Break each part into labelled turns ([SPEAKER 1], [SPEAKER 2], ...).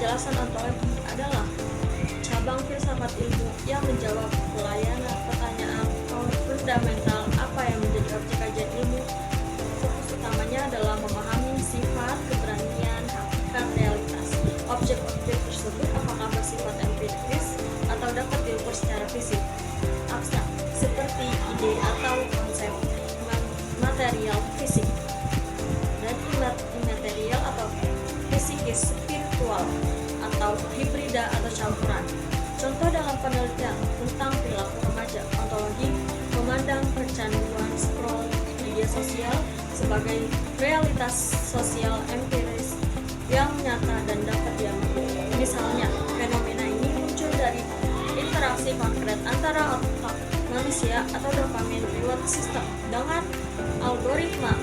[SPEAKER 1] Penjelasan ontologi adalah cabang filsafat ilmu yang menjawab pelayanan pertanyaan fundamental apa yang menjadi objek kajian ilmu. Fokus utamanya adalah memahami sifat, keberanian, hakikat, realitas. Objek-objek tersebut apakah bersifat empiris atau dapat diukur secara fisik, abstrak, seperti ide atau konsep material fisik, dan imaterial atau fisikis spiritual, atau hibrida atau campuran. Contoh dalam penelitian tentang perilaku remaja, ontologi memandang kecanduan scroll media sosial sebagai realitas sosial empiris yang nyata dan dapat diamati. Misalnya, fenomena ini muncul dari interaksi konkret antara otak manusia atau dopamine reward system dengan algoritma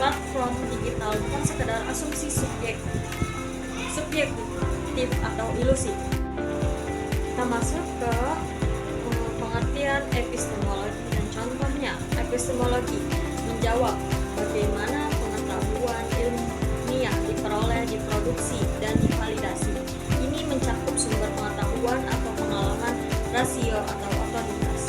[SPEAKER 1] platform digital, bukan sekedar asumsi subjektif atau ilusi. Kita masuk ke pengertian epistemologi dan contohnya. Epistemologi menjawab bagaimana pengetahuan ilmiah diperoleh, diproduksi, dan divalidasi. Ini mencakup sumber pengetahuan atau pengalaman, rasio atau otoritas,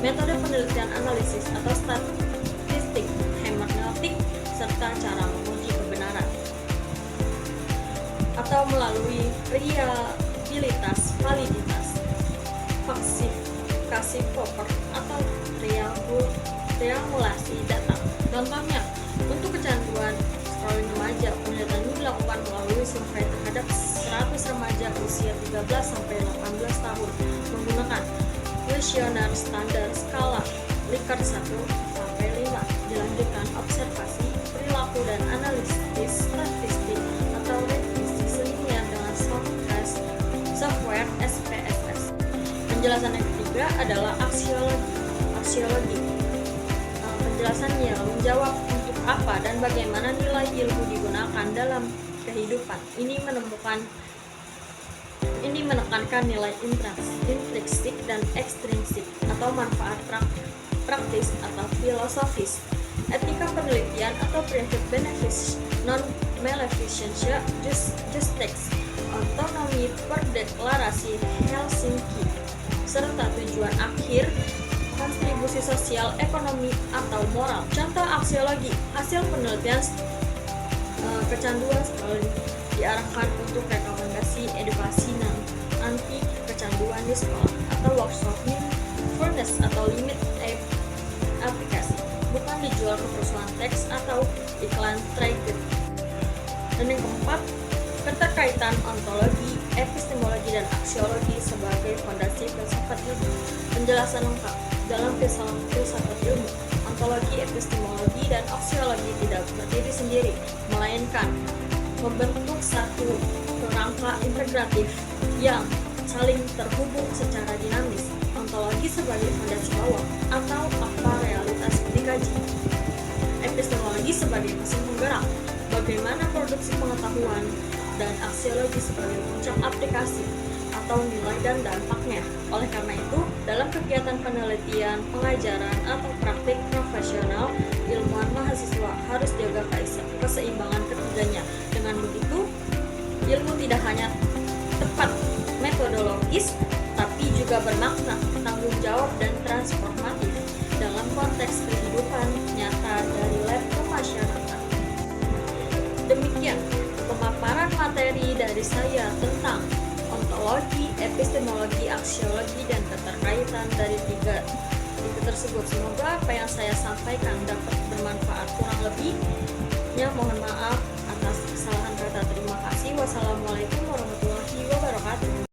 [SPEAKER 1] metode penelitian analisis atau statistik, hermeneutik, serta cara menguji kebenaran, atau melalui reliabilitas, validitas, falsifikasi proper, atau triangulasi data. Contohnya, untuk kecanduan scrolling remaja, penelitian ini dilakukan melalui survei terhadap 100 remaja usia 13-18 tahun menggunakan kuesioner standar skala Likert 1-5. Dilanjutkan observasi perilaku dan analisis statistik atau revisi selinier dengan software SPSS. Penjelasan yang ketiga adalah aksiologi. Penjelasannya menjawab untuk apa dan bagaimana nilai ilmu digunakan dalam kehidupan. Ini menekankan nilai intrinsik dan ekstrinsik atau manfaat praktis atau filosofis, etika penelitian atau prinsip benefits, non-maleficence, justice, otonomi perdeklarasi Helsinki, serta tujuan akhir, kontribusi sosial, ekonomi, atau moral. Contoh aksiologi, hasil penelitian kecanduan scrolling diarahkan untuk rekomendasi edukasi anti kecanduan di sekolah atau workshop mindfulness atau limit aplikasi, bukan dijual ke perusahaan teks atau iklan trigger. Dan yang keempat, keterkaitan ontologi, epistemologi, dan aksiologi sebagai fondasi filsafat ilmu. Penjelasan lengkap dalam filsafat ilmu, ontologi, epistemologi, dan aksiologi tidak berdiri sendiri, melainkan membentuk satu kerangka integratif yang saling terhubung secara dinamis. Ontologi sebagai fondasi bawah atau apa realitas dikaji, epistemologi sebagai mesin penggerak bagaimana produksi pengetahuan, dan aksiologi sebagai puncak aplikasi atau nilai dan dampaknya. Oleh karena itu, dalam kegiatan penelitian, pengajaran, atau praktik profesional, ilmuwan mahasiswa harus jaga keseimbangan ketiganya. Dengan begitu, ilmu tidak hanya tepat metodologis, tapi juga bermakna, tanggung jawab, dan transformatif dalam konteks kehidupan nyata dari lab ke masyarakat. Demikian pemaparan materi dari saya tentang ontologi, epistemologi, aksiologi, dan keterkaitan dari tiga itu tersebut. Semoga apa yang saya sampaikan dapat bermanfaat. Kurang lebihnya mohon maaf atas kesalahan kata. Terima kasih. Wassalamualaikum warahmatullahi wabarakatuh.